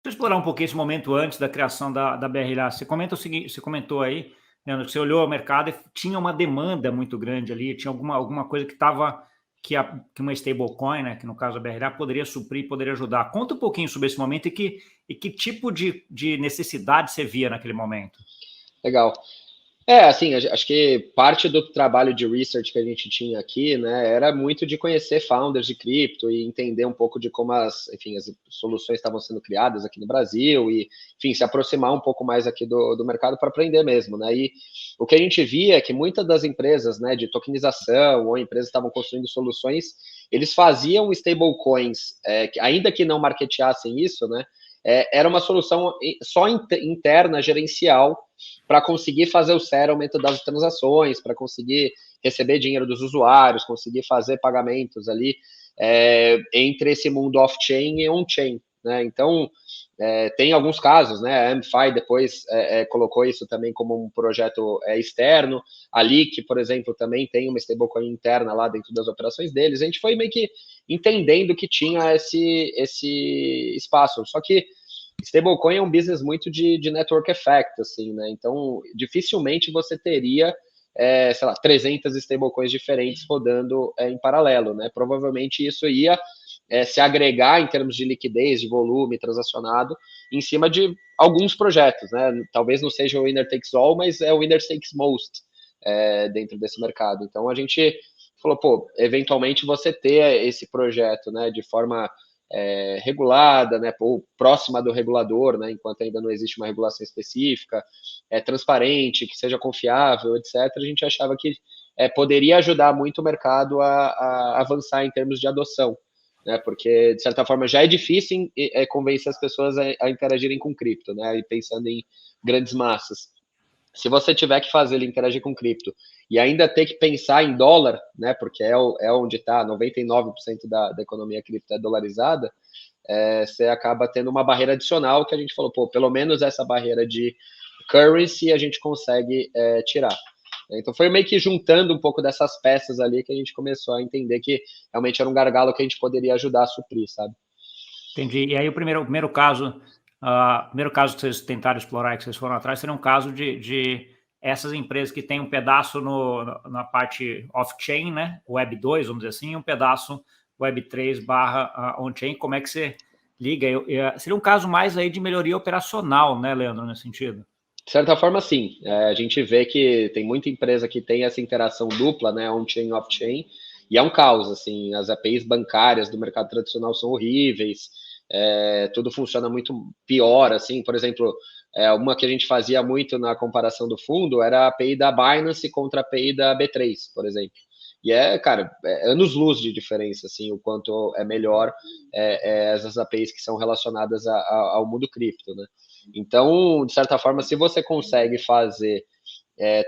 eu explorar um pouquinho esse momento antes da criação da BRLA. Você comenta o seguinte, você comentou aí, Leandro, que você olhou o mercado e tinha uma demanda muito grande ali, tinha alguma coisa que estava que uma stablecoin, né, que no caso a BRLA, poderia suprir, poderia ajudar. Conta um pouquinho sobre esse momento e que tipo de necessidade você via naquele momento. Legal. Assim, acho que parte do trabalho de research que a gente tinha aqui, né, era muito de conhecer founders de cripto e entender um pouco de como enfim, as soluções estavam sendo criadas aqui no Brasil e, enfim, se aproximar um pouco mais aqui do mercado para aprender mesmo, né, e o que a gente via é que muitas das empresas, né, de tokenização ou empresas que estavam construindo soluções, eles faziam stablecoins, ainda que não marketeassem isso, né, era uma solução só interna, gerencial, para conseguir fazer o settlement das transações, para conseguir receber dinheiro dos usuários, conseguir fazer pagamentos ali entre esse mundo off-chain e on-chain, né? Então, tem alguns casos, né? A AmFi depois colocou isso também como um projeto externo. A Leak, por exemplo, também tem uma stablecoin interna lá dentro das operações deles. A gente foi meio que entendendo que tinha esse espaço. Só que stablecoin é um business muito de network effect, assim, né? Então, dificilmente você teria, sei lá, 300 stablecoins diferentes rodando em paralelo, né? Provavelmente isso ia se agregar em termos de liquidez, de volume transacionado, em cima de alguns projetos, né? Talvez não seja o winner takes all, mas é o winner takes most dentro desse mercado. Então, a gente falou, pô, eventualmente você ter esse projeto, né, de forma regulada, né, ou próxima do regulador, né, enquanto ainda não existe uma regulação específica, transparente, que seja confiável, etc., a gente achava que poderia ajudar muito o mercado a avançar em termos de adoção, né, porque, de certa forma, já é difícil convencer as pessoas a interagirem com cripto, né, e pensando em grandes massas. Se você tiver que fazer ele interagir com cripto e ainda ter que pensar em dólar, né, porque é onde está 99% da economia cripto dolarizada, você acaba tendo uma barreira adicional que a gente falou, pô, pelo menos essa barreira de currency a gente consegue tirar. Então foi meio que juntando um pouco dessas peças ali que a gente começou a entender que realmente era um gargalo que a gente poderia ajudar a suprir, sabe? Entendi. E aí o primeiro caso que vocês tentaram explorar e que vocês foram atrás seria um caso de essas empresas que têm um pedaço na parte off-chain, né? Web 2, vamos dizer assim, e um pedaço Web 3 barra on-chain. Como é que você liga? Seria um caso mais aí de melhoria operacional, né, Leandro, nesse sentido? De certa forma, sim. A gente vê que tem muita empresa que tem essa interação dupla, né, on-chain e off-chain, e é um caos, assim, as APIs bancárias do mercado tradicional são horríveis, tudo funciona muito pior, assim, por exemplo, uma que a gente fazia muito na comparação do fundo era a API da Binance contra a API da B3, por exemplo. E cara, anos-luz de diferença, assim, o quanto é melhor essas APIs que são relacionadas ao mundo cripto, né? Então, de certa forma, se você consegue fazer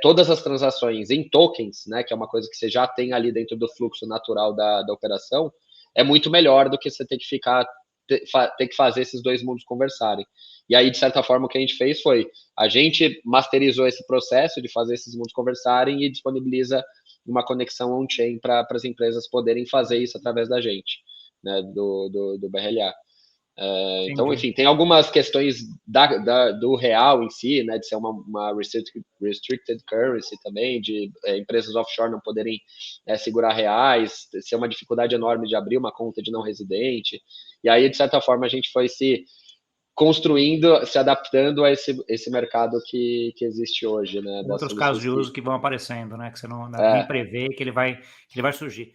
todas as transações em tokens, né, que é uma coisa que você já tem ali dentro do fluxo natural da operação, é muito melhor do que você ter que fazer esses dois mundos conversarem. E aí, de certa forma, o que a gente fez foi, a gente masterizou esse processo de fazer esses mundos conversarem e disponibiliza uma conexão on-chain para as empresas poderem fazer isso através da gente, né, do BRLA. Então, Entendi. enfim, tem algumas questões do real em si, né, de ser uma restricted currency também, de empresas offshore não poderem segurar reais, ser uma dificuldade enorme de abrir uma conta de não residente. E aí, de certa forma, a gente foi se construindo, se adaptando a esse mercado que existe hoje, né, das Outros casos soluções de uso que vão aparecendo, né? Que você nem é, prevê que ele vai surgir.